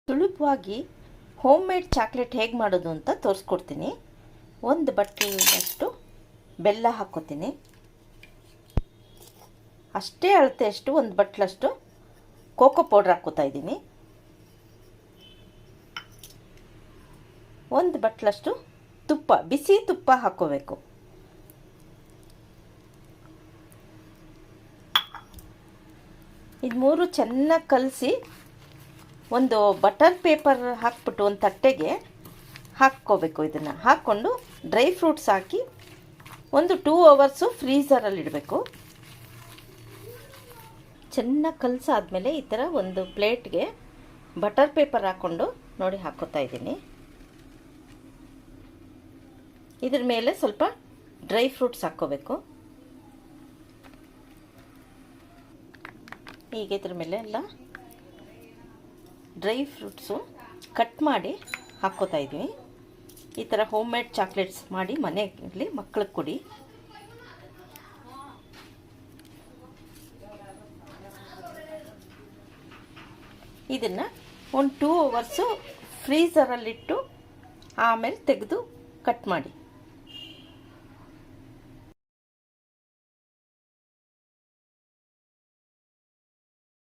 ಸುಲಭವಾಗಿ home made chocolate ಹೇಗೆ ಮಾಡೋದು ಅಂತ ತೋರಿಸ್ಕೊಡ್ತೀನಿ. ಒಂದು ಬಟ್ಲಷ್ಟು ಬೆಲ್ಲ ಹಾಕ್ಕೋತೀನಿ. ಅಷ್ಟೇ ಅಳತೆಯಷ್ಟು ಒಂದು ಬಟ್ಲಷ್ಟು ಕೋಕೋ ಪೌಡ್ರ್ ಹಾಕ್ಕೋತಾ ಇದ್ದೀನಿ. ಒಂದು ಬಟ್ಲಷ್ಟು ತುಪ್ಪ, ಬಿಸಿ ತುಪ್ಪ ಹಾಕ್ಕೋಬೇಕು. ಇದು ಮೂರು ಚೆನ್ನಾಗಿ ಕಲಸಿ ಒಂದು ಬಟರ್ ಪೇಪರ್ ಹಾಕ್ಬಿಟ್ಟು ಒಂದು ತಟ್ಟೆಗೆ ಹಾಕ್ಕೋಬೇಕು. ಇದನ್ನು ಹಾಕ್ಕೊಂಡು ಡ್ರೈ ಫ್ರೂಟ್ಸ್ ಹಾಕಿ ಒಂದು 2 ಅವರ್ಸು ಫ್ರೀಝರಲ್ಲಿ ಇಡಬೇಕು. ಚೆನ್ನಾಗಿ ಕಲಸಾದ್ಮೇಲೆ ಈ ಥರ ಒಂದು ಪ್ಲೇಟ್ಗೆ ಬಟರ್ ಪೇಪರ್ ಹಾಕ್ಕೊಂಡು ನೋಡಿ ಹಾಕ್ಕೋತಾ ಇದ್ದೀನಿ. ಇದ್ರ ಮೇಲೆ ಸ್ವಲ್ಪ ಡ್ರೈ ಫ್ರೂಟ್ಸ್ ಹಾಕ್ಕೋಬೇಕು. ಈಗ ಇದ್ರ ಮೇಲೆ ಎಲ್ಲ ಡ್ರೈ ಫ್ರೂಟ್ಸು ಕಟ್ ಮಾಡಿ ಹಾಕ್ಕೋತಾ ಇದ್ವಿ. ಈ ಥರ ಹೋಮ್ ಮೇಡ್ ಚಾಕ್ಲೇಟ್ಸ್ ಮಾಡಿ ಮನೆಯಲ್ಲಿ ಮಕ್ಕಳಿಗೆ ಕೊಡಿ. ಇದನ್ನು ಒಂದು 2 ಅವರ್ಸು ಫ್ರೀಝರಲ್ಲಿಟ್ಟು ಆಮೇಲೆ ತೆಗೆದು ಕಟ್ ಮಾಡಿ.